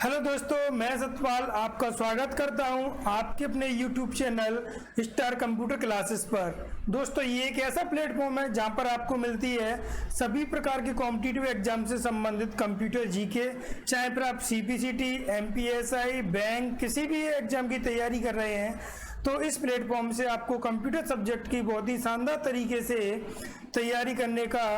Hello दोस्तों, मैं सतपाल आपका स्वागत करता हूं आपके अपने YouTube channel star computer classes पर। दोस्तों, ये एक ऐसा प्लेटफॉर्म है जहां पर आपको मिलती है सभी प्रकार के कॉम्पिटिटिव एग्जाम से संबंधित कंप्यूटर जीके। चाहे फिर आप CPCT, MPSI, बैंक किसी भी एग्जाम की तैयारी कर रहे हैं तो इस प्लेटफॉर्म से आपको कंप्यूटर सब्जेक्ट की बहुत ही शानदार तरीके से तैयारी करने का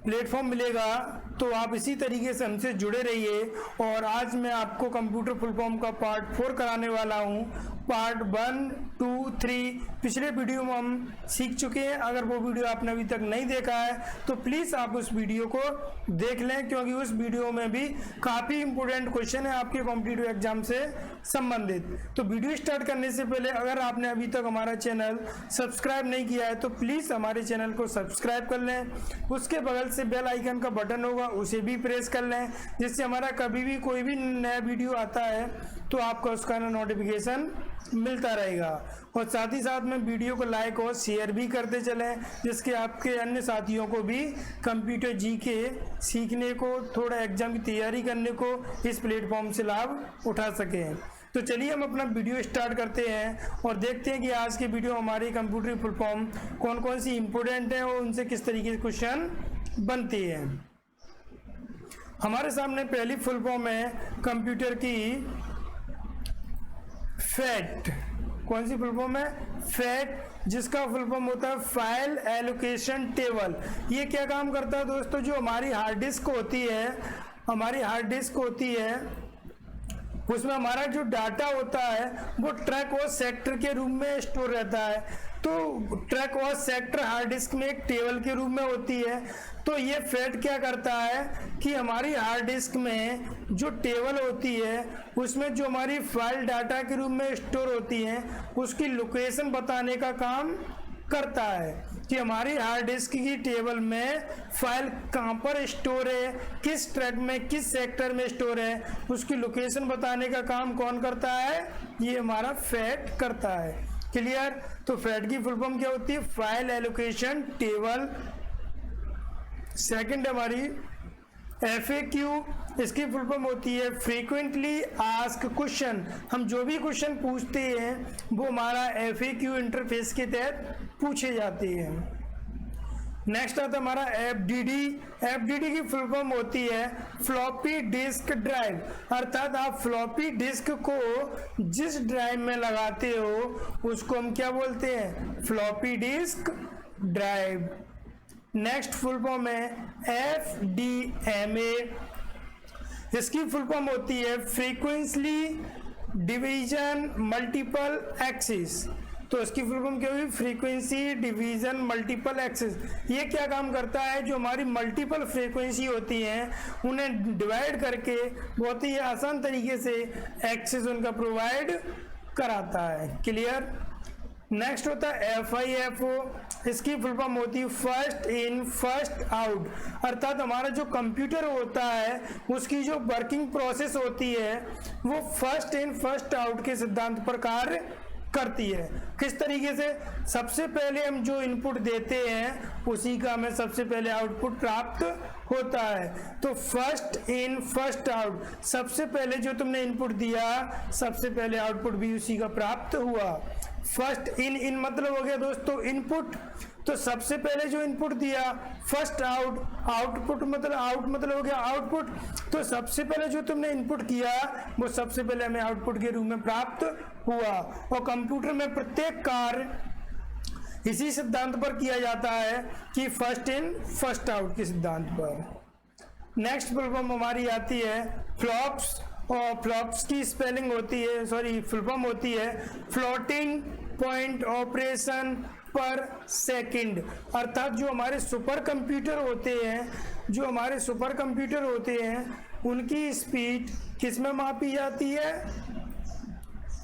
प्लेटफॉर्म मिलेगा। तो आप इसी तरीके से हमसे जुड़े रहिए। और आज मैं आपको कंप्यूटर फुल फॉर्म का पार्ट 4 कराने वाला हूं। पार्ट 1, 2, 3 पिछले वीडियो में हम सीख चुके हैं। अगर वो वीडियो आपने अभी तक नहीं देखा है तो प्लीज़ आप उस वीडियो को देख लें, क्योंकि उस वीडियो में भी काफ़ी इंपॉर्टेंट क्वेश्चन है आपके कॉम्पिटिटिव एग्जाम से संबंधित। तो वीडियो स्टार्ट करने से पहले अगर आपने अभी तक हमारा चैनल सब्सक्राइब नहीं किया है तो प्लीज़ हमारे चैनल को सब्सक्राइब कर लें। उसके बगल से बेल आइकन का बटन होगा, उसे भी प्रेस कर लें, जिससे हमारा कभी भी कोई भी नया वीडियो आता है तो आपको उसका नोटिफिकेशन मिलता रहेगा। और साथ ही साथ में वीडियो को लाइक और शेयर भी करते चलें, जिसके आपके अन्य साथियों को भी कंप्यूटर जीके सीखने को, थोड़ा एग्जाम की तैयारी करने को इस प्लेटफॉर्म से लाभ उठा सकें। तो चलिए हम अपना वीडियो स्टार्ट करते हैं और देखते हैं कि आज के वीडियो हमारी कंप्यूटर फुल फॉर्म कौन कौन सी इंपॉर्टेंट है और उनसे किस तरीके से क्वेश्चन बनती है। हमारे सामने पहली फुल फॉर्म है कंप्यूटर की फैट। कौन सी फुल फॉर्म है? फैट, जिसका फुल फॉर्म होता है फाइल एलोकेशन टेबल। ये क्या काम करता है दोस्तों? जो हमारी हार्ड डिस्क होती है उसमें हमारा जो डाटा होता है वो ट्रैक और सेक्टर के रूप में स्टोर रहता है। तो ट्रैक और सेक्टर हार्ड डिस्क में एक टेबल के रूप में होती है। तो ये फैट क्या करता है कि हमारी हार्ड डिस्क में जो टेबल होती है उसमें जो हमारी फाइल डाटा के रूप में स्टोर होती है उसकी लोकेशन बताने का काम करता है कि हमारी हार्ड डिस्क की टेबल में फाइल कहां पर स्टोर है, किस ट्रैक में, किस सेक्टर में स्टोर है, उसकी लोकेशन बताने का काम कौन करता है? ये हमारा फैट करता है। क्लियर? तो फैट की फुल फॉर्म क्या होती है? File allocation table. सेकंड हमारी FAQ, इसकी फुल फॉर्म होती है फ्रीक्वेंटली आस्क्ड क्वेश्चन। हम जो भी क्वेश्चन पूछते हैं वो हमारा FAQ इंटरफेस के तहत पूछे जाते हैं। नेक्स्ट आता है हमारा FDD की फुल फॉर्म होती है फ्लॉपी डिस्क ड्राइव। अर्थात आप फ्लॉपी डिस्क को जिस ड्राइव में लगाते हो उसको हम क्या बोलते हैं? Floppy disk drive. Next full form है FDMA। इसकी फुल फॉर्म होती है फ्रीक्वेंटली डिवीजन मल्टीपल एक्सिस। तो इसकी फुल फॉर्म क्या हुई? Frequency division multiple axis. ये क्या काम करता है? जो हमारी मल्टीपल फ्रीक्वेंसी होती हैं उन्हें डिवाइड करके बहुत ही आसान तरीके से एक्सिस उनका प्रोवाइड कराता है। क्लियर? नेक्स्ट होता है FIFO। इसकी फुल फॉर्म होती है फर्स्ट इन फर्स्ट आउट। अर्थात हमारा जो कंप्यूटर होता है उसकी जो वर्किंग प्रोसेस होती है वो फर्स्ट इन फर्स्ट आउट के सिद्धांत पर कार्य करती है। किस तरीके से? सबसे पहले हम जो इनपुट देते हैं उसी का हमें सबसे पहले आउटपुट प्राप्त होता है। तो फर्स्ट इन फर्स्ट आउट, सबसे पहले जो तुमने इनपुट दिया सबसे पहले आउटपुट भी उसी का प्राप्त हुआ। फर्स्ट इन मतलब हो गया दोस्तों इनपुट। तो सबसे पहले जो इनपुट दिया फर्स्ट आउट, आउटपुट मतलब हो गया आउटपुट। तो सबसे पहले जो तुमने इनपुट किया वो सबसे पहले हमें आउटपुट के रूप में प्राप्त हुआ। और कंप्यूटर में प्रत्येक कार्य इसी सिद्धांत पर किया जाता है कि फर्स्ट इन फर्स्ट आउट के सिद्धांत पर। नेक्स्ट फुल फॉर्म हमारी आती है फ्लॉप्स। और फ्लॉप्स की स्पेलिंग होती है, फुल फॉर्म होती है फ्लोटिंग पॉइंट ऑपरेशन पर सेकंड। अर्थात जो हमारे सुपर कंप्यूटर होते हैं उनकी स्पीड किस में मापी जाती है?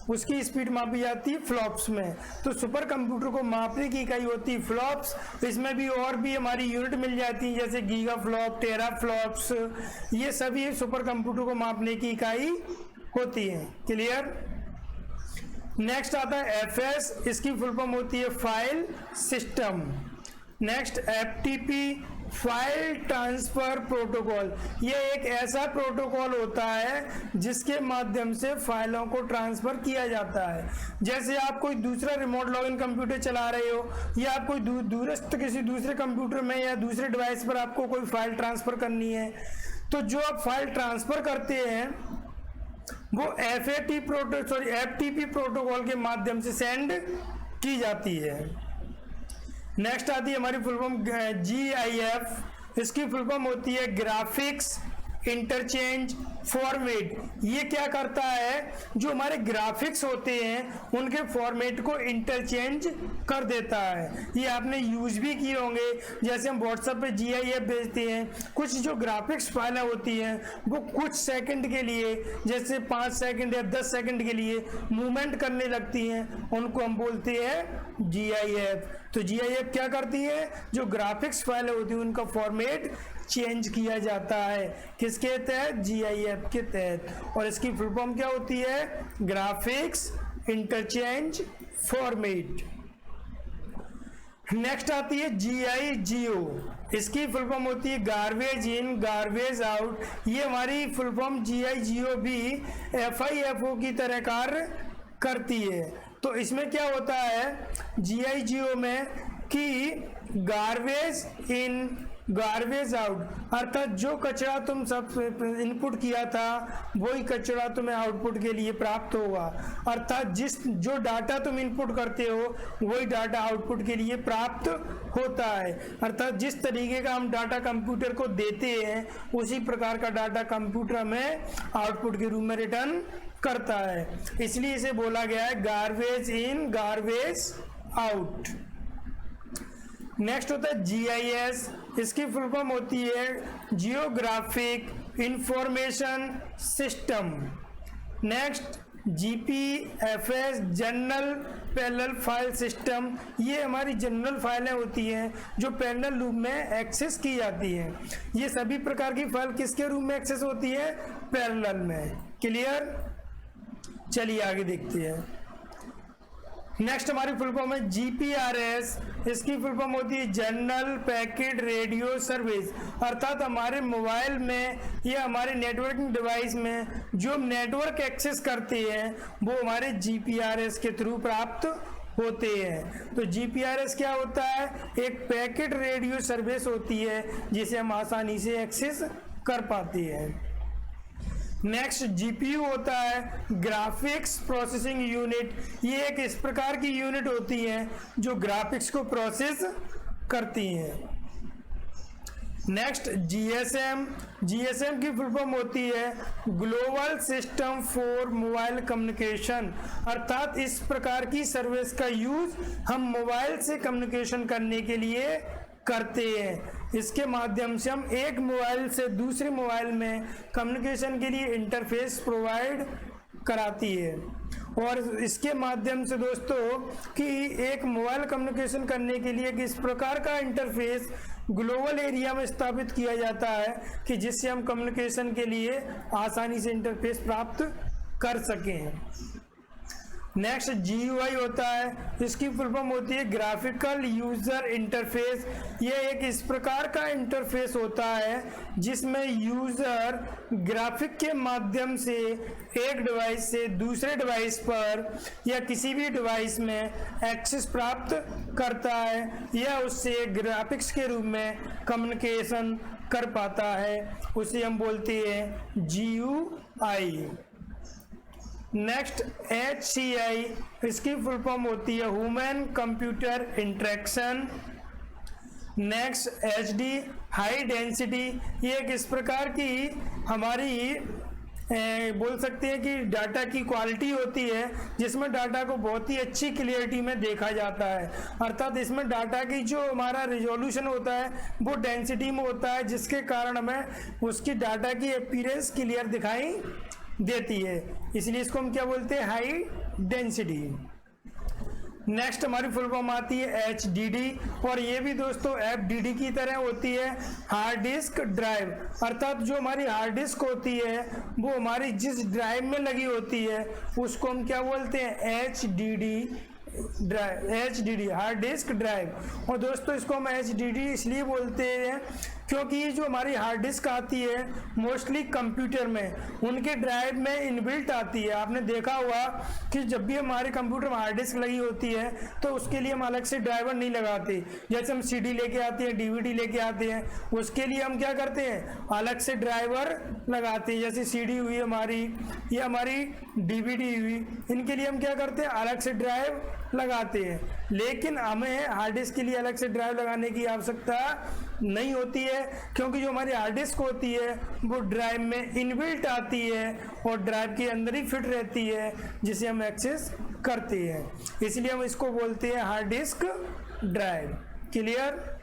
उसकी स्पीड मापी जाती है फ्लॉप्स में। तो सुपर कंप्यूटर को मापने की इकाई होती है फ्लॉप्स। इसमें भी और भी हमारी यूनिट मिल जाती है जैसे गीगा फ्लॉप, टेरा फ्लॉप्स। ये सभी सुपर कंप्यूटर को मापने की इकाई होती है। क्लियर? नेक्स्ट आता है FS। इसकी फुल फॉर्म होती है file system. Next FTP file transfer protocol. ये एक ऐसा प्रोटोकॉल होता है जिसके माध्यम से फाइलों को ट्रांसफर किया जाता है। जैसे आप कोई दूसरा रिमोट लॉगिन कंप्यूटर चला रहे हो या आप कोई दूरस्थ किसी दूसरे कंप्यूटर में या दूसरे डिवाइस पर आपको कोई फाइल ट्रांसफर करनी है, तो जो आप फाइल ट्रांसफर करते हैं वो FTP प्रोटोकॉल के माध्यम से सेंड की जाती है। नेक्स्ट आती है हमारी फुल फॉर्म GIF। इसकी फुल फॉर्म होती है ग्राफिक्स इंटरचेंज फॉर्मेट। ये क्या करता है, जो हमारे ग्राफिक्स होते हैं उनके फॉर्मेट को इंटरचेंज कर देता है। ये आपने यूज भी किए होंगे, जैसे हम व्हाट्सएप पे GIF भेजते हैं, कुछ जो ग्राफिक्स फाइलें होती हैं वो कुछ सेकंड के लिए, जैसे 5 सेकंड या 10 सेकंड के लिए मूवमेंट करने लगती हैं, उनको हम बोलते हैं GIF। तो GIF क्या करती है, जो ग्राफिक्स फाइलें होती हैं उनका फॉर्मेट चेंज किया जाता है। किसके तहत? GIF के तहत। और इसकी फुल फॉर्म क्या होती है? Graphics interchange format. नेक्स्ट आती है GIGO। इसकी फुल फॉर्म होती है गार्बेज इन गार्बेज आउट। ये हमारी फुल फॉर्म GIGO भी FIFO की तरह कार्य करती है। तो इसमें क्या होता है GIGO में कि गार्बेज इन गार्बेज आउट, अर्थात जो कचरा तुम सब इनपुट किया था वही कचरा तुम्हें आउटपुट के लिए प्राप्त होगा। अर्थात जो डाटा तुम इनपुट करते हो वही डाटा आउटपुट के लिए प्राप्त होता है। अर्थात जिस तरीके का हम डाटा कंप्यूटर को देते हैं उसी प्रकार का डाटा कंप्यूटर हमें आउटपुट के रूप में रिटर्न करता है। इसलिए इसे बोला गया है garbage in garbage out. Next होता है GIS। इसकी फुल फॉर्म होती है geographic information system. Next GPFS general parallel file system. ये हमारी जनरल फाइलें होती हैं जो पैरेलल रूप में एक्सेस की जाती हैं। ये सभी प्रकार की फाइल किसके रूप में एक्सेस होती है? पैरेलल में। क्लियर? चलिए आगे देखते हैं। नेक्स्ट हमारी फुल फॉर्म है GPRS। इसकी फुल फॉर्म होती है जनरल पैकेट रेडियो सर्विस। अर्थात हमारे मोबाइल में या हमारे नेटवर्किंग डिवाइस में जो नेटवर्क एक्सेस करते हैं वो हमारे GPRS के थ्रू प्राप्त होते हैं। तो GPRS क्या होता है? एक पैकेट रेडियो सर्विस होती है जिसे हम आसानी से एक्सेस कर पाते हैं। नेक्स्ट GPU होता है ग्राफिक्स प्रोसेसिंग यूनिट। ये एक इस प्रकार की यूनिट होती है जो ग्राफिक्स को प्रोसेस करती हैं। नेक्स्ट GSM की फुल फॉर्म होती है global system for mobile communication. अर्थात इस प्रकार की सर्विस का यूज हम मोबाइल से कम्युनिकेशन करने के लिए करते हैं। इसके माध्यम से हम एक मोबाइल से दूसरे मोबाइल में कम्युनिकेशन के लिए इंटरफेस प्रोवाइड कराती है। और इसके माध्यम से दोस्तों कि एक मोबाइल कम्युनिकेशन करने के लिए किस प्रकार का इंटरफेस ग्लोबल एरिया में स्थापित किया जाता है कि जिससे हम कम्युनिकेशन के लिए आसानी से इंटरफेस प्राप्त कर सकें। नेक्स्ट GUI होता है। इसकी फुल फॉर्म होती है ग्राफिकल यूजर इंटरफेस। ये एक इस प्रकार का इंटरफेस होता है जिसमें यूजर ग्राफिक के माध्यम से एक डिवाइस से दूसरे डिवाइस पर या किसी भी डिवाइस में एक्सेस प्राप्त करता है या उससे ग्राफिक्स के रूप में कम्युनिकेशन कर पाता है। उसे हम बोलते हैं GUI। Next HCI। इसकी फुल फॉर्म होती है human computer interaction. Next HD high density. ये एक इस प्रकार की हमारी बोल सकते हैं कि डाटा की क्वालिटी होती है जिसमें डाटा को बहुत ही अच्छी क्लियरिटी में देखा जाता है। अर्थात इसमें डाटा की जो हमारा रिजोल्यूशन होता है वो डेंसिटी में होता है जिसके कारण हमें उसकी डाटा की अपीयरेंस क्लियर दिखाई देती है। इसलिए इसको हम क्या बोलते हैं? High density. नेक्स्ट हमारी फुल फॉर्म आती है HDD। और ये भी दोस्तों FDD की तरह होती है हार्ड डिस्क ड्राइव। अर्थात जो हमारी हार्ड डिस्क होती है वो हमारी जिस ड्राइव में लगी होती है उसको हम क्या बोलते हैं? HDD drive, HDD hard disk drive. और दोस्तों इसको हम HDD इसलिए बोलते हैं क्योंकि ये जो हमारी हार्ड डिस्क आती है मोस्टली कंप्यूटर में, उनके ड्राइव में इनबिल्ट आती है। आपने देखा होगा कि जब भी हमारे कंप्यूटर में हार्ड डिस्क लगी होती है तो उसके लिए हम अलग से ड्राइवर नहीं लगाते। जैसे हम CD लेके आते हैं, DVD लेके आते हैं, उसके लिए हम क्या करते हैं, अलग से ड्राइवर लगाते हैं। जैसे CD हुई हमारी, ये हमारी DVD हुई, इनके लिए हम क्या करते हैं, अलग से ड्राइव लगाते हैं। लेकिन हमें हार्ड डिस्क के लिए अलग से ड्राइव लगाने की आवश्यकता नहीं होती है, क्योंकि जो हमारी हार्ड डिस्क होती है वो ड्राइव में इनबिल्ट आती है और ड्राइव के अंदर ही फिट रहती है, जिसे हम एक्सेस करते हैं। इसलिए हम इसको बोलते हैं hard disk drive. Clear.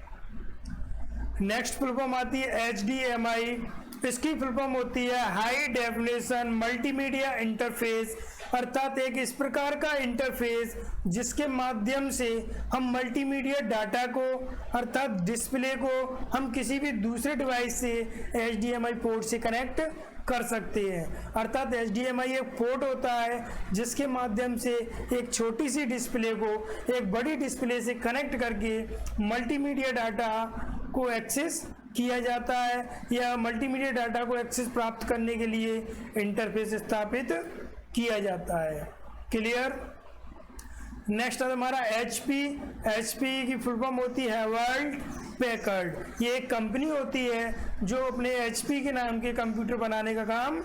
Full form आती है HDMI। इसकी फुल फॉर्म होती है हाई डेफिनेशन मल्टीमीडिया इंटरफेस, अर्थात एक इस प्रकार का इंटरफेस जिसके माध्यम से हम मल्टीमीडिया डाटा को अर्थात डिस्प्ले को हम किसी भी दूसरे डिवाइस से HDMI पोर्ट से कनेक्ट कर सकते हैं। अर्थात HDMI एक पोर्ट होता है जिसके माध्यम से एक छोटी सी डिस्प्ले को एक बड़ी डिस्प्ले से कनेक्ट करके मल्टीमीडिया डाटा को एक्सेस किया जाता है, या मल्टीमीडिया डाटा को एक्सेस प्राप्त करने के लिए इंटरफेस स्थापित किया जाता है। क्लियर। नेक्स्ट है हमारा HP की फुल फॉर्म होती है हेवल्ट पैकर्ड। ये एक कंपनी होती है जो अपने HP के नाम के कंप्यूटर बनाने का काम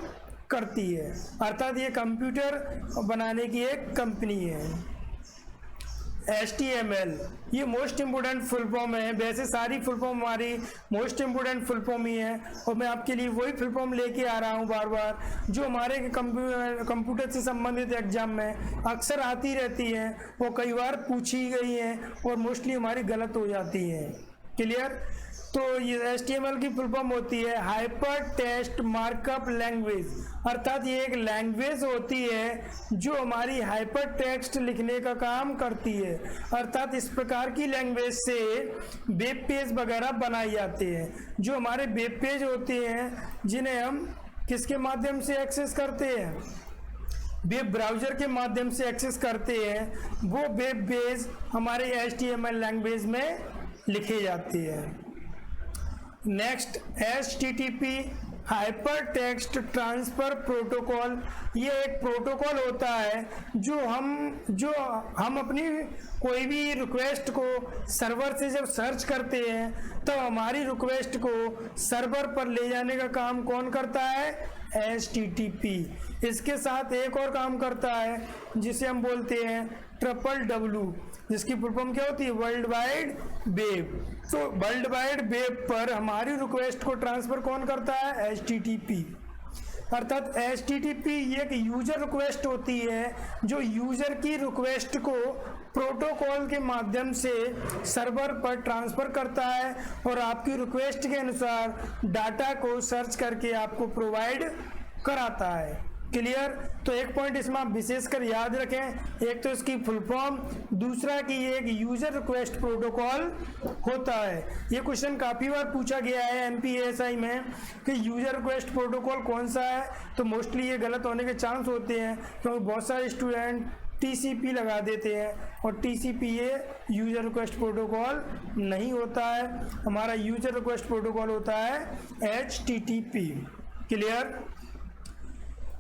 करती है, अर्थात ये कंप्यूटर बनाने की एक कंपनी है। HTML ये मोस्ट इम्पोर्टेंट फुल फॉर्म है। वैसे सारी फुल फॉर्म हमारी मोस्ट इम्पोर्टेंट फुल फॉर्म ही है, और मैं आपके लिए वही फुल फॉर्म लेके आ रहा हूँ बार बार जो हमारे कंप्यूटर से संबंधित एग्जाम में अक्सर आती रहती हैं, वो कई बार पूछी गई हैं और मोस्टली हमारी गलत हो जाती हैं। क्लियर। तो ये HTML की फुल फॉर्म होती है हाइपर टेक्स्ट मार्कअप लैंग्वेज, अर्थात ये एक लैंग्वेज होती है जो हमारी हाइपर टेक्स्ट लिखने का काम करती है। अर्थात इस प्रकार की लैंग्वेज से वेब पेज वगैरह बनाए जाते हैं। जो हमारे वेब पेज होते हैं जिन्हें हम किसके माध्यम से एक्सेस करते हैं, वेब ब्राउज़र के माध्यम से एक्सेस करते हैं, वो वेब पेज हमारे HTML लैंग्वेज में लिखे जाते हैं। Next HTTP hyper text transfer protocol. ये एक प्रोटोकॉल होता है जो हम अपनी कोई भी रिक्वेस्ट को सर्वर से जब सर्च करते हैं तो हमारी रिक्वेस्ट को सर्वर पर ले जाने का काम कौन करता है, HTTP। इसके साथ एक और काम करता है जिसे हम बोलते हैं WWW, जिसकी फुल फॉर्म क्या होती है, वर्ल्ड वाइड वेब। तो वर्ल्ड वाइड वेब पर हमारी रिक्वेस्ट को ट्रांसफर कौन करता है, HTTP। अर्थात HTTP एक यूजर रिक्वेस्ट होती है जो यूजर की रिक्वेस्ट को प्रोटोकॉल के माध्यम से सर्वर पर ट्रांसफर करता है और आपकी रिक्वेस्ट के अनुसार डाटा को सर्च करके आपको प्रोवाइड कराता है। क्लियर। तो एक पॉइंट इसमें आप विशेषकर याद रखें, एक तो इसकी फुल फॉर्म, दूसरा कि ये एक यूजर रिक्वेस्ट प्रोटोकॉल होता है। ये क्वेश्चन काफ़ी बार पूछा गया है MPSI में कि यूजर रिक्वेस्ट प्रोटोकॉल कौन सा है, तो मोस्टली ये गलत होने के चांस होते हैं क्योंकि बहुत सारे स्टूडेंट TCP लगा देते हैं और TCP ये यूजर रिक्वेस्ट प्रोटोकॉल नहीं होता है। हमारा यूजर रिक्वेस्ट प्रोटोकॉल होता है HTTP। क्लियर।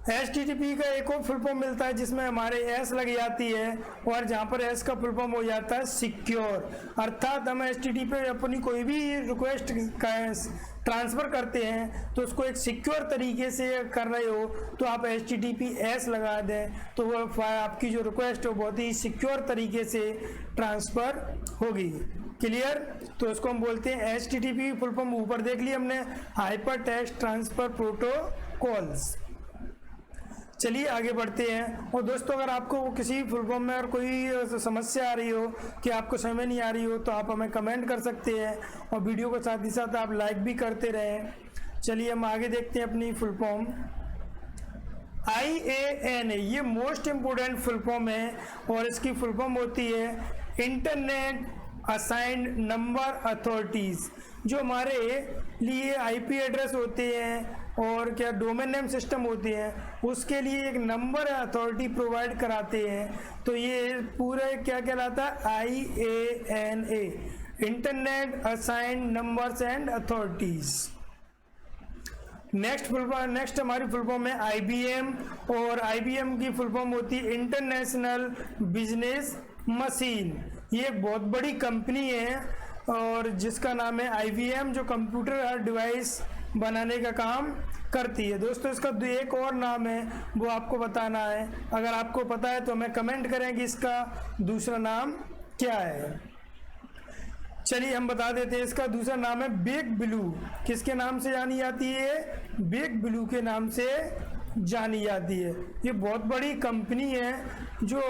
HTTP का एक और फुल फॉर्म मिलता है जिसमें हमारे S लग जाती है और जहाँ पर S का फुल फॉर्म हो जाता है सिक्योर। अर्थात हम HTTP पे अपनी कोई भी रिक्वेस्ट ट्रांसफ़र करते हैं तो उसको एक सिक्योर तरीके से कर रहे हो तो आप HTTPS लगा दें तो वो आपकी जो रिक्वेस्ट हो बहुत ही सिक्योर तरीके से ट्रांसफ़र होगी। क्लियर। तो उसको हम बोलते हैं HTTP फुल फॉर्म ऊपर देख लिया हमने, हाइपर टेक्स्ट ट्रांसफ़र प्रोटोकॉल्स। चलिए आगे बढ़ते हैं। और दोस्तों अगर आपको किसी फुल फॉर्म में और कोई समस्या आ रही हो कि आपको समझ में नहीं आ रही हो तो आप हमें कमेंट कर सकते हैं और वीडियो को साथ ही साथ आप लाइक भी करते रहें। चलिए हम आगे देखते हैं अपनी फुल फॉर्म। IANA ये मोस्ट इम्पोर्टेंट फुल फॉर्म है और इसकी फुल फॉर्म होती है इंटरनेट असाइंड नंबर अथॉरिटीज़। जो हमारे लिए IP एड्रेस होते हैं और क्या डोमेन नेम सिस्टम होते हैं उसके लिए एक नंबर अथॉरिटी प्रोवाइड कराते हैं, तो ये पूरा क्या कहलाता है, IANA, internet assigned numbers and authorities. Next हमारी फुल फॉर्म है IBM, और IBM की फुल फॉर्म होती है इंटरनेशनल बिजनेस मशीन। ये एक बहुत बड़ी कंपनी है और जिसका नाम है IBM, जो कंप्यूटर डिवाइस बनाने का काम करती है। दोस्तों इसका एक और नाम है, वो आपको बताना है। अगर आपको पता है तो हमें कमेंट करें कि इसका दूसरा नाम क्या है। चलिए हम बता देते हैं, इसका दूसरा नाम है बिग ब्लू। किसके नाम से जानी जाती है, बिग ब्लू के नाम से जानी जाती है। ये बहुत बड़ी कंपनी है जो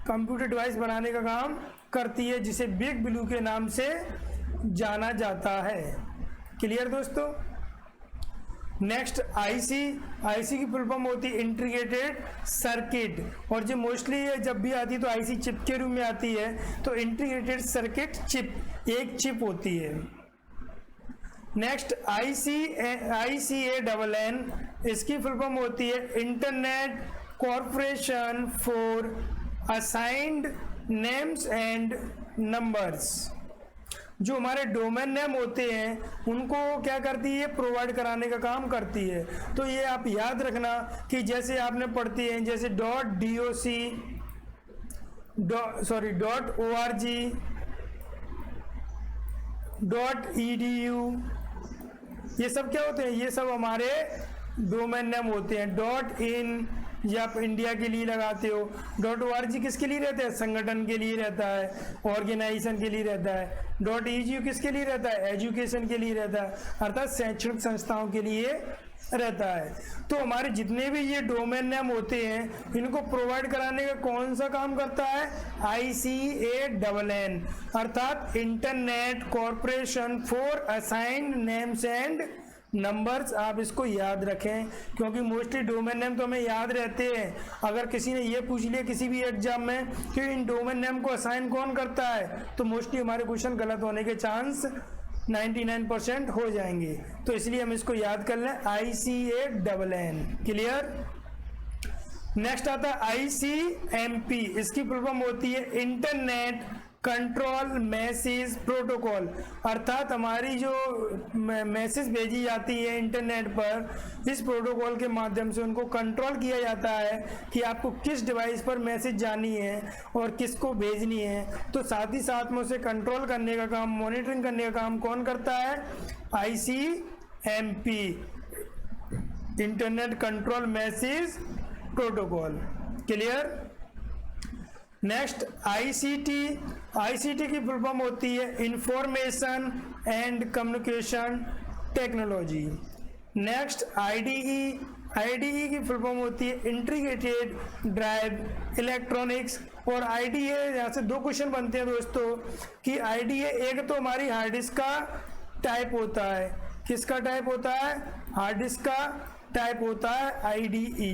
कंप्यूटर डिवाइस बनाने का काम करती है, जिसे बिग ब्लू के नाम से जाना जाता है। क्लियर दोस्तों। नेक्स्ट आईसी की फुल फॉर्म होती है इंटीग्रेटेड सर्किट, और जो मोस्टली जब भी आती है तो आईसी चिप के रूप में आती है, तो इंटीग्रेटेड सर्किट चिप एक चिप होती है। नेक्स्ट ICANN, इसकी फुल फॉर्म होती है internet corporation for assigned names and numbers. जो हमारे डोमेन नेम होते हैं उनको क्या करती है, प्रोवाइड कराने का काम करती है। तो ये आप याद रखना कि जैसे आपने पढ़ती हैं, जैसे .doc, .org, .edu, ये सब क्या होते हैं, ये सब हमारे डोमेन नेम होते हैं। .in ये आप इंडिया के लिए लगाते हो। .org किसके लिए रहता है, संगठन के लिए रहता है, ऑर्गेनाइजेशन के लिए रहता है। .edu किसके लिए रहता है, एजुकेशन के लिए रहता है, अर्थात शैक्षणिक संस्थाओं के लिए रहता है। तो हमारे जितने भी ये डोमेन नेम होते हैं इनको प्रोवाइड कराने का कौन सा काम करता है, ICANN, अर्थात internet corporation for assigned names and numbers. आप इसको याद रखें क्योंकि मोस्टली डोमेन नेम तो हमें याद रहते हैं। अगर किसी ने ये पूछ लिया किसी भी एग्जाम में कि इन डोमेन नेम को असाइन कौन करता है, तो मोस्टली हमारे क्वेश्चन गलत होने के चांस 99% हो जाएंगे। तो इसलिए हम इसको याद कर लें, ICANN। क्लियर। नेक्स्ट आता है ICMP, इसकी फुल फॉर्म होती है इंटरनेट कंट्रोल मैसेज प्रोटोकॉल, अर्थात हमारी जो मैसेज भेजी जाती है इंटरनेट पर, इस प्रोटोकॉल के माध्यम से उनको कंट्रोल किया जाता है कि आपको किस डिवाइस पर मैसेज जानी है और किसको भेजनी है। तो साथ ही साथ में उसे कंट्रोल करने का काम, मॉनिटरिंग करने का काम कौन करता है, ICMP, internet control message protocol. Clear. Next ICT की फुल फॉर्म होती है information and communication technology. Next IDE की फुल फॉर्म होती है इंटीग्रेटेड ड्राइव इलेक्ट्रॉनिक्स। और IDE यहाँ से दो क्वेश्चन बनते हैं दोस्तों कि IDE एक तो हमारी हार्ड डिस्क का टाइप होता है, किसका टाइप होता है, हार्ड डिस्क का टाइप होता है IDE।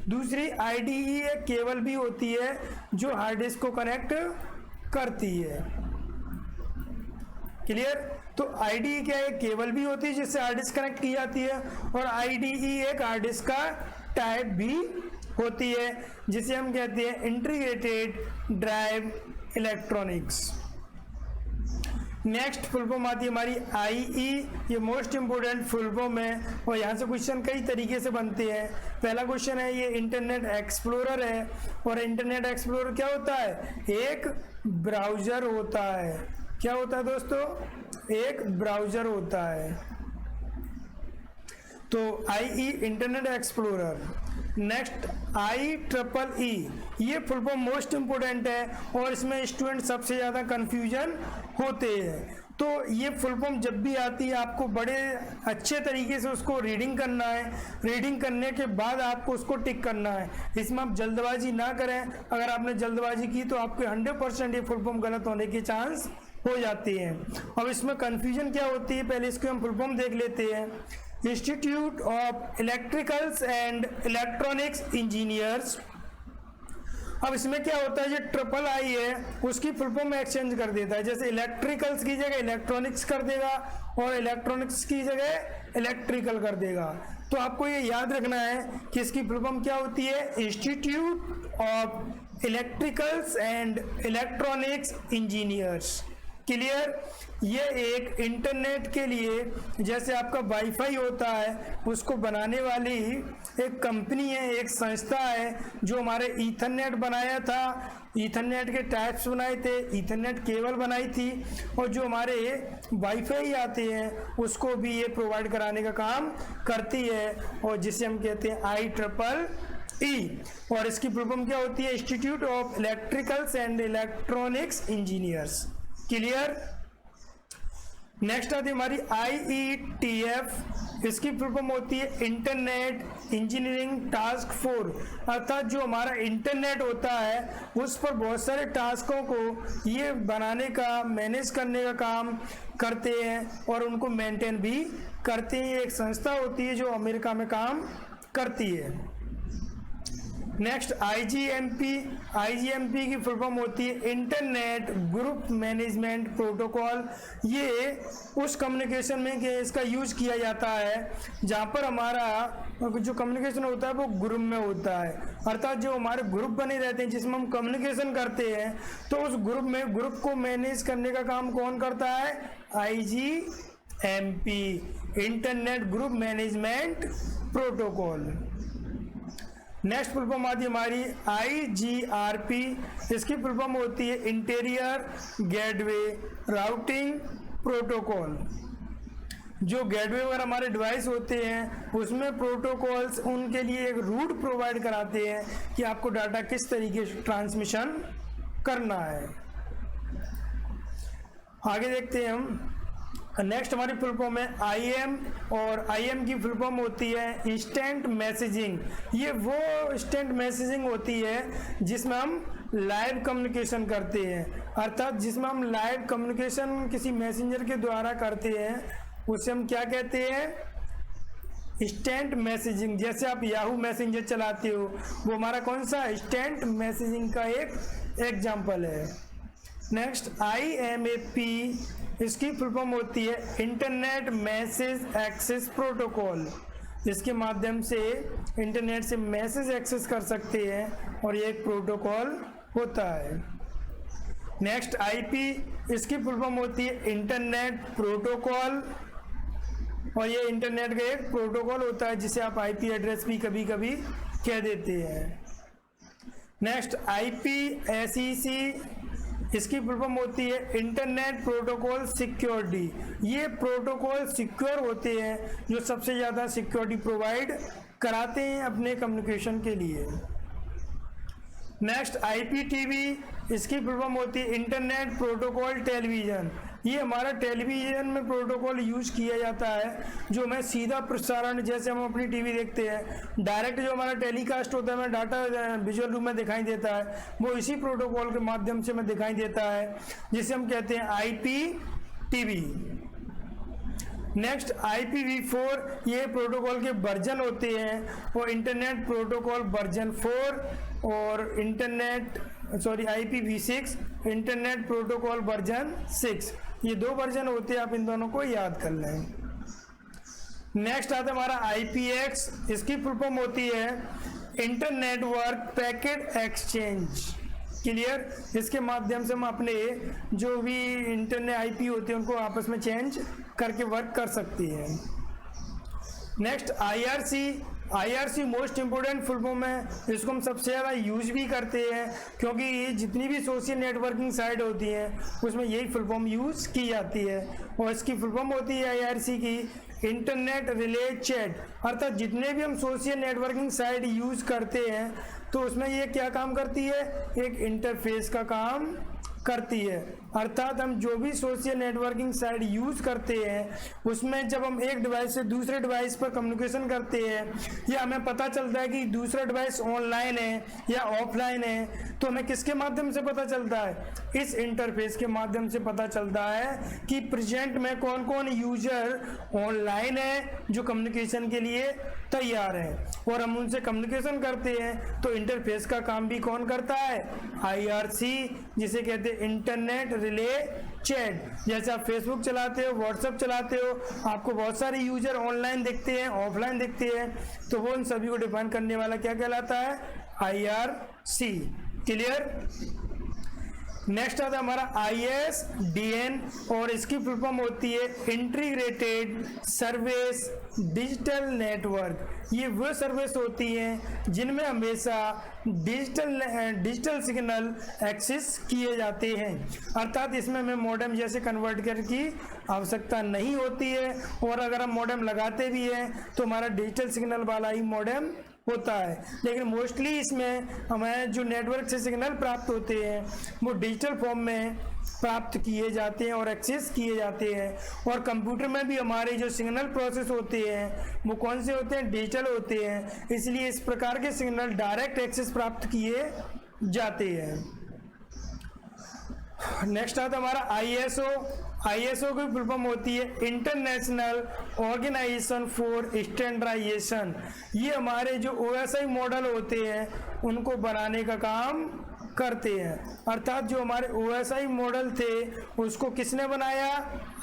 दूसरी IDE एक केबल भी होती है जो हार्ड डिस्क को कनेक्ट करती है। क्लियर। तो IDE क्या है, केबल भी होती है जिससे हार्ड डिस्क कनेक्ट की जाती है, और IDE एक हार्ड डिस्क का टाइप भी होती है जिसे हम कहते हैं integrated drive electronics. Next full form आती है हमारी IE, ये मोस्ट इंपोर्टेंट फुल फॉर्म है और यहाँ से क्वेश्चन कई तरीके से बनते हैं। पहला क्वेश्चन है, ये इंटरनेट एक्सप्लोरर है, और इंटरनेट एक्सप्लोरर क्या होता है, एक ब्राउजर होता है। क्या होता है दोस्तों, एक ब्राउजर होता है। तो IE internet explorer. Next IEEE, ये फुल फॉर्म मोस्ट इंपोर्टेंट है और इसमें स्टूडेंट सबसे ज़्यादा कंफ्यूजन होते हैं। तो ये फुल फॉर्म जब भी आती है आपको बड़े अच्छे तरीके से उसको रीडिंग करना है, रीडिंग करने के बाद आपको उसको टिक करना है। इसमें आप जल्दबाजी ना करें, अगर आपने जल्दबाजी की तो आपके 100% ये फुल फॉर्म गलत होने के चांस हो जाते हैं। अब इसमें कन्फ्यूजन क्या होती है, पहले इसको हम फुल फॉर्म देख लेते हैं। Institute of electricals and electronics engineers, अब इसमें क्या होता है, जो ट्रिपल आई है उसकी फुल फॉर्म एक्सचेंज कर देता है, जैसे इलेक्ट्रिकल्स की जगह इलेक्ट्रॉनिक्स कर देगा और इलेक्ट्रॉनिक्स की जगह इलेक्ट्रिकल कर देगा। तो आपको ये याद रखना है कि इसकी फुल फॉर्म क्या होती है, institute of electricals and electronics engineers. Clear. ये एक इंटरनेट के लिए जैसे आपका वाईफाई होता है उसको बनाने वाली एक कंपनी है, एक संस्था है जो हमारे ईथरनेट बनाया था, ईथरनेट के टाइप्स बनाए थे, ईथरनेट केबल बनाई थी, और जो हमारे वाईफाई आते हैं उसको भी ये प्रोवाइड कराने का काम करती है, और जिसे हम कहते हैं IEEE। और इसकी फुल फॉर्म क्या होती है, institute of electricals and electronics engineers. Clear. Next आती है हमारी IETF। इसकी फुल फॉर्म होती है इंटरनेट इंजीनियरिंग टास्क फोर्स, अर्थात जो हमारा इंटरनेट होता है उस पर बहुत सारे टास्कों को ये बनाने का, मैनेज करने का काम करते हैं और उनको मेंटेन भी करते हैं। एक संस्था होती है जो अमेरिका में काम करती है। नेक्स्ट IGMP की फुल फॉर्म होती है इंटरनेट ग्रुप मैनेजमेंट प्रोटोकॉल। ये उस कम्युनिकेशन में कि इसका यूज किया जाता है जहाँ पर हमारा जो कम्युनिकेशन होता है वो ग्रुप में होता है, अर्थात जो हमारे ग्रुप बने रहते हैं जिसमें हम कम्युनिकेशन करते हैं, तो उस ग्रुप को मैनेज करने का काम कौन करता है, IGMP, internet group management protocol. Next full form आती है हमारी IGRP। इसकी फुल फॉर्म होती है इंटीरियर गेटवे राउटिंग प्रोटोकॉल। जो गेटवे वगैरह हमारे डिवाइस होते हैं उसमें प्रोटोकॉल्स उनके लिए एक रूट प्रोवाइड कराते हैं कि आपको डाटा किस तरीके से ट्रांसमिशन करना है। आगे देखते हैं हम। नेक्स्ट हमारी फुल फॉर्म है IM, और IM की फुल फॉर्म होती है इंस्टेंट मैसेजिंग। ये वो इंस्टेंट मैसेजिंग होती है जिसमें हम लाइव कम्युनिकेशन करते हैं, अर्थात जिसमें हम लाइव कम्युनिकेशन किसी मैसेंजर के द्वारा करते हैं उसे हम क्या कहते हैं, इंस्टेंट मैसेजिंग। जैसे आप याहू मैसेंजर चलाते हो वो हमारा कौन सा इंस्टेंट मैसेजिंग का एक एग्जाम्पल है। Next IMAP। इसकी फुल फॉर्म होती है इंटरनेट मैसेज एक्सेस प्रोटोकॉल। इसके माध्यम से इंटरनेट से मैसेज एक्सेस कर सकते हैं और ये एक प्रोटोकॉल होता है। Next IP। इसकी फुल फॉर्म होती है इंटरनेट प्रोटोकॉल, और ये इंटरनेट का एक प्रोटोकॉल होता है जिसे आप IP एड्रेस भी कभी कभी कह देते हैं। Next IPSEC। इसकी फुल फॉर्म होती है इंटरनेट प्रोटोकॉल सिक्योरिटी। ये प्रोटोकॉल सिक्योर होते हैं जो सबसे ज़्यादा सिक्योरिटी प्रोवाइड कराते हैं अपने कम्युनिकेशन के लिए। Next IPTV। इसकी फुल फॉर्म होती है इंटरनेट प्रोटोकॉल टेलीविज़न। ये हमारा टेलीविज़न में प्रोटोकॉल यूज किया जाता है जो हमें सीधा प्रसारण, जैसे हम अपनी टीवी देखते हैं डायरेक्ट जो हमारा टेलीकास्ट होता है हमें डाटा विजुअल रूप में दिखाई देता है, वो इसी प्रोटोकॉल के माध्यम से हमें दिखाई देता है जिसे हम कहते हैं IPTV। Next IPv4। ये प्रोटोकॉल के वर्जन होते हैं और इंटरनेट प्रोटोकॉल वर्जन 4 और IPv6 इंटरनेट प्रोटोकॉल वर्जन 6। ये दो वर्जन होते हैं, आप इन दोनों को याद कर लें। नेक्स्ट आता है हमारा IPX। इसकी फुल फॉर्म होती है इंटरनेटवर्क पैकेट एक्सचेंज। क्लियर। इसके माध्यम से हम अपने जो भी इंटरनेट IP होते हैं उनको आपस में चेंज करके वर्क कर सकती है। Next IRC most important full form है। इसको हम सबसे ज़्यादा यूज भी करते हैं क्योंकि ये जितनी भी सोशल नेटवर्किंग साइट होती हैं उसमें यही फुल फॉर्म यूज की जाती है, और इसकी फुल फॉर्म होती है IRC की इंटरनेट रिले चैट। अर्थात जितने भी हम सोशल नेटवर्किंग साइट यूज करते हैं तो उसमें ये क्या काम करती है, एक इंटरफेस का काम करती है। अर्थात हम जो भी सोशल नेटवर्किंग साइट यूज करते हैं उसमें जब हम एक डिवाइस से दूसरे डिवाइस पर कम्युनिकेशन करते हैं या हमें पता चलता है कि दूसरा डिवाइस ऑनलाइन है या ऑफलाइन है, तो हमें किसके माध्यम से पता चलता है? इस इंटरफेस के माध्यम से पता चलता है कि प्रेजेंट में कौन कौन यूजर ऑनलाइन है जो कम्युनिकेशन के लिए तैयार है, और हम उनसे कम्युनिकेशन करते हैं। तो इंटरफेस का काम भी कौन करता है? IRC, जिसे कहते हैं इंटरनेट रिले चैट। जैसे आप फेसबुक चलाते हो, व्हाट्सएप चलाते हो, आपको बहुत सारे यूजर ऑनलाइन दिखते हैं, ऑफलाइन दिखते हैं, तो वो उन सभी को डिफाइन करने वाला क्या कहलाता है? IRC। क्लियर? नेक्स्ट आता है हमारा ISDN, और इसकी फुल फॉर्म होती है इंटीग्रेटेड सर्विस डिजिटल नेटवर्क। ये वो सर्विस होती हैं जिनमें हमेशा डिजिटल सिग्नल एक्सेस किए जाते हैं, अर्थात इसमें हमें मॉडेम जैसे कन्वर्टर की आवश्यकता नहीं होती है, और अगर हम मॉडेम लगाते भी हैं तो हमारा डिजिटल सिग्नल वाला ही मॉडेम होता है। लेकिन मोस्टली इसमें हमें जो नेटवर्क से सिग्नल प्राप्त होते हैं वो डिजिटल फॉर्म में प्राप्त किए जाते हैं और एक्सेस किए जाते हैं, और कंप्यूटर में भी हमारे जो सिग्नल प्रोसेस होते हैं वो कौन से होते हैं? डिजिटल होते हैं, इसलिए इस प्रकार के सिग्नल डायरेक्ट एक्सेस प्राप्त किए जाते हैं। नेक्स्ट आता हमारा ISO की फुल फॉर्म होती है इंटरनेशनल ऑर्गेनाइजेशन फॉर स्टैंडर्डाइजेशन। ये हमारे जो OSI मॉडल होते हैं उनको बनाने का काम करते हैं, अर्थात जो हमारे OSI मॉडल थे उसको किसने बनाया?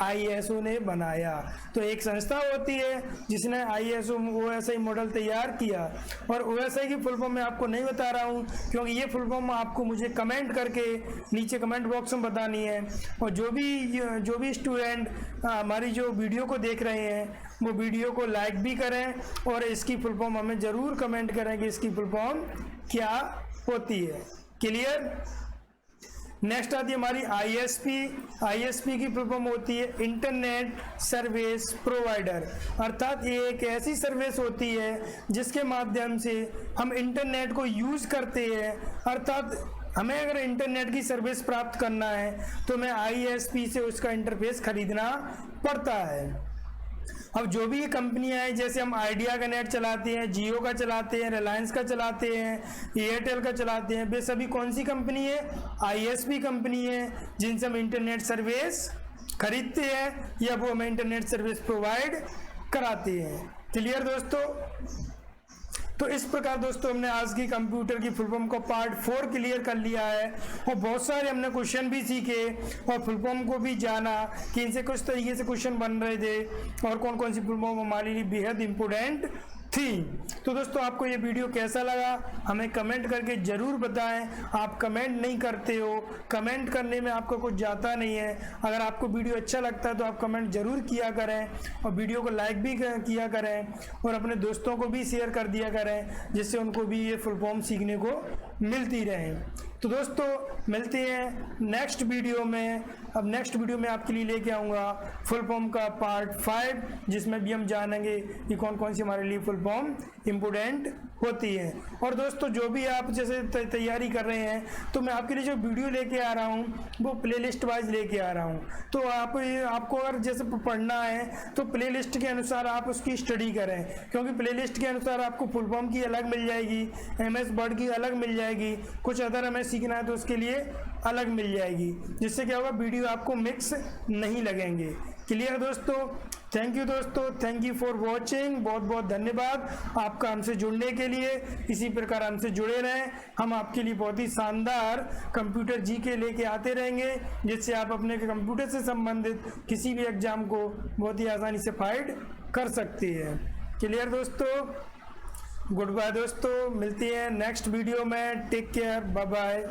ISO ने बनाया। तो एक संस्था होती है जिसने OSI मॉडल तैयार किया, और OSI की फुल फॉर्म मैं आपको नहीं बता रहा हूँ क्योंकि ये फुल फॉर्म आपको मुझे कमेंट करके नीचे कमेंट बॉक्स में बतानी है, और जो भी स्टूडेंट हमारी जो वीडियो को देख रहे हैं वो वीडियो को लाइक भी करें, और इसकी फुल फॉर्म हमें ज़रूर कमेंट करें कि इसकी फुल फॉर्म क्या होती है। क्लियर? नेक्स्ट आती है हमारी ISP की फुल फॉर्म होती है इंटरनेट सर्विस प्रोवाइडर, अर्थात ये एक ऐसी सर्विस होती है जिसके माध्यम से हम इंटरनेट को यूज करते हैं, अर्थात हमें अगर इंटरनेट की सर्विस प्राप्त करना है तो हमें ISP से उसका इंटरफेस खरीदना पड़ता है। अब जो भी कंपनियां हैं, जैसे हम आइडिया का नेट चलाते हैं, जियो का चलाते हैं, रिलायंस का चलाते हैं, एयरटेल का चलाते हैं, वे सभी कौन सी कंपनी है? ISP कंपनी है, जिनसे हम इंटरनेट सर्विस खरीदते हैं या वो हमें इंटरनेट सर्विस प्रोवाइड कराते हैं। क्लियर दोस्तों? तो इस प्रकार दोस्तों हमने आज की कंप्यूटर की फुल फॉर्म को पार्ट 4 क्लियर कर लिया है, और बहुत सारे हमने क्वेश्चन भी सीखे और फुल फॉर्म को भी जाना कि इनसे कुछ तरीके से क्वेश्चन बन रहे थे और कौन कौन सी फुल फॉर्म हमारे लिए बेहद इंपॉर्टेंट थी। तो दोस्तों आपको ये वीडियो कैसा लगा हमें कमेंट करके ज़रूर बताएं। आप कमेंट नहीं करते हो, कमेंट करने में आपको कुछ जाता नहीं है। अगर आपको वीडियो अच्छा लगता है तो आप कमेंट ज़रूर किया करें, और वीडियो को लाइक भी किया करें, और अपने दोस्तों को भी शेयर कर दिया करें, जिससे उनको भी ये फुल फॉर्म सीखने को मिलती रहे। तो दोस्तों मिलते हैं नेक्स्ट वीडियो में। अब नेक्स्ट वीडियो में आपके लिए लेके आऊँगा फुल फॉर्म का पार्ट 5, जिसमें भी हम जानेंगे कि कौन कौन सी हमारे लिए फुल फॉर्म इम्पोर्टेंट होती है। और दोस्तों जो भी आप जैसे तैयारी कर रहे हैं तो मैं आपके लिए जो वीडियो लेके आ रहा हूँ वो प्लेलिस्ट वाइज लेके आ रहा हूँ। तो आपको अगर जैसे पढ़ना है तो प्लेलिस्ट के अनुसार आप उसकी स्टडी करें, क्योंकि प्लेलिस्ट के अनुसार आपको फुल फॉर्म की अलग मिल जाएगी, MS वर्ड की अलग मिल जाएगी, कुछ अदर हमें सीखना है तो उसके लिए अलग मिल जाएगी, जिससे क्या होगा वीडियो आपको मिक्स नहीं लगेंगे। क्लियर दोस्तों? थैंक यू दोस्तों, थैंक यू फॉर वॉचिंग। बहुत बहुत धन्यवाद आपका हमसे जुड़ने के लिए। इसी प्रकार हमसे जुड़े रहें, हम आपके लिए बहुत ही शानदार कंप्यूटर GK लेके आते रहेंगे, जिससे आप अपने कंप्यूटर से संबंधित किसी भी एग्जाम को बहुत ही आसानी से फाइट कर सकते हैं। क्लियर दोस्तों? गुड बाय दोस्तों, मिलती हैं नेक्स्ट वीडियो में। Take care, bye bye.